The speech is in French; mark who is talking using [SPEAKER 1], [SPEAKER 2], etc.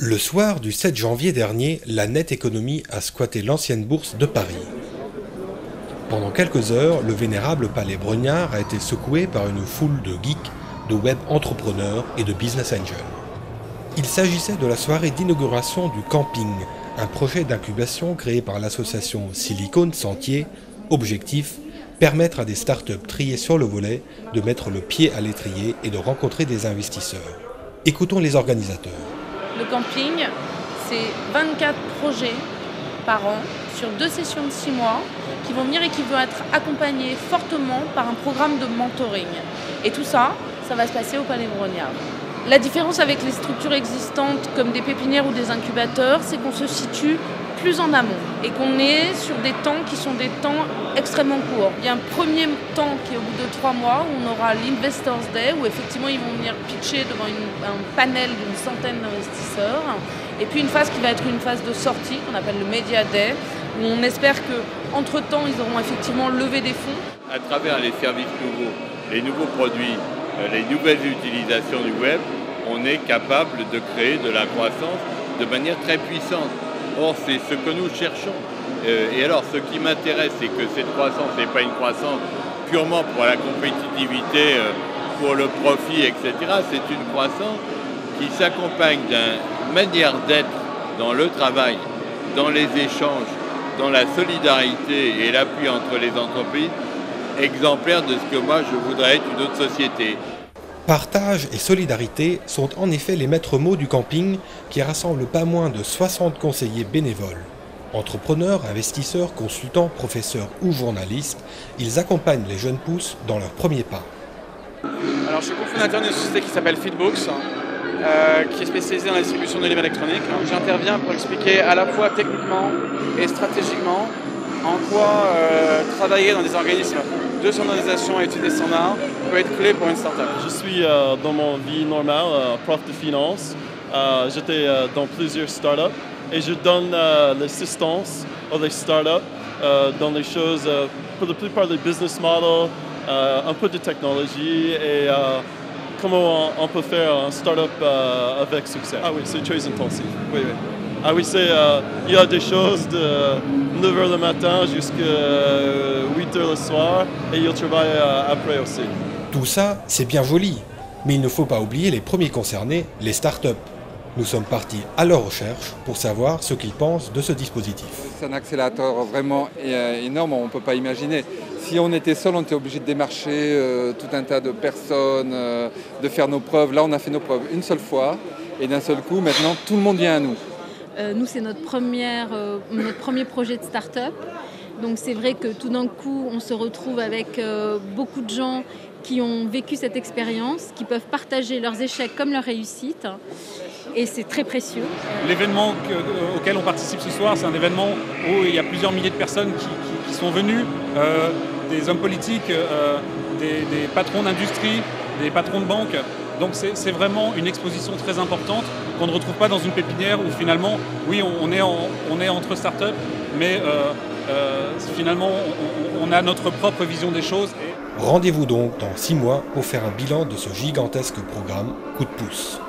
[SPEAKER 1] Le soir du 7 janvier dernier, la Net Economy a squatté l'ancienne bourse de Paris. Pendant quelques heures, le vénérable palais Brongniart a été secoué par une foule de geeks, de web entrepreneurs et de business angels. Il s'agissait de la soirée d'inauguration du Camping, un projet d'incubation créé par l'association Silicon Sentier. Objectif, permettre à des startups triées sur le volet de mettre le pied à l'étrier et de rencontrer des investisseurs. Écoutons les organisateurs.
[SPEAKER 2] Le camping, c'est 24 projets par an sur 2 sessions de 6 mois qui vont venir et qui vont être accompagnés fortement par un programme de mentoring. Et tout ça, ça va se passer au Palais Brongniart. La différence avec les structures existantes comme des pépinières ou des incubateurs, c'est qu'on se situe plus en amont et qu'on est sur des temps qui sont des temps extrêmement courts. Il y a un premier temps qui est au bout de 3 mois où on aura l'Investors Day où effectivement ils vont venir pitcher devant un panel d'une centaine d'investisseurs. Et puis une phase qui va être une phase de sortie qu'on appelle le Media Day où on espère qu'entre-temps ils auront effectivement levé des fonds.
[SPEAKER 3] À travers les services nouveaux, les nouveaux produits, les nouvelles utilisations du web, on est capable de créer de la croissance de manière très puissante. Or, c'est ce que nous cherchons. Et alors, ce qui m'intéresse, c'est que cette croissance n'est pas une croissance purement pour la compétitivité, pour le profit, etc. C'est une croissance qui s'accompagne d'une manière d'être dans le travail, dans les échanges, dans la solidarité et l'appui entre les entreprises, exemplaire de ce que moi, je voudrais être une autre société.
[SPEAKER 1] Partage et solidarité sont en effet les maîtres mots du camping qui rassemble pas moins de 60 conseillers bénévoles. Entrepreneurs, investisseurs, consultants, professeurs ou journalistes, ils accompagnent les jeunes pousses dans leurs premiers pas.
[SPEAKER 4] Alors, je suis cofondateur d'une société qui s'appelle Feedbooks, qui est spécialisée dans la distribution de livres électroniques. J'interviens pour expliquer à la fois techniquement et stratégiquement en quoi travailler dans des organismes de standardisation et études des standards peut être clé pour une startup.
[SPEAKER 5] Je suis dans mon vie normale prof de finance. J'étais dans plusieurs startups et je donne l'assistance aux startups dans les choses, pour la plupart des business models, un peu de technologie et comment on peut faire un startup avec succès. Ah oui, c'est très intensif. Oui, oui. Ah oui, il y a des choses de 9h le matin jusqu'à 8h le soir et il travaille après aussi.
[SPEAKER 1] Tout ça, c'est bien joli, mais il ne faut pas oublier les premiers concernés, les startups. Nous sommes partis à leur recherche pour savoir ce qu'ils pensent de ce dispositif.
[SPEAKER 6] C'est un accélérateur vraiment énorme, on ne peut pas imaginer. Si on était seul, on était obligé de démarcher tout un tas de personnes, de faire nos preuves. Là, on a fait nos preuves une seule fois et d'un seul coup, maintenant, tout le monde vient à nous.
[SPEAKER 7] Nous, c'est notre premier projet de start-up. Donc c'est vrai que tout d'un coup, on se retrouve avec beaucoup de gens qui ont vécu cette expérience, qui peuvent partager leurs échecs comme leurs réussites. Et c'est très précieux.
[SPEAKER 8] L'événement auquel on participe ce soir, c'est un événement où il y a plusieurs milliers de personnes qui sont venues, des hommes politiques, des patrons d'industrie, des patrons de banque. Donc c'est vraiment une exposition très importante qu'on ne retrouve pas dans une pépinière où finalement, oui, on est entre startups, mais finalement, on a notre propre vision des choses.
[SPEAKER 1] Rendez-vous donc dans 6 mois pour faire un bilan de ce gigantesque programme Coup de pouce.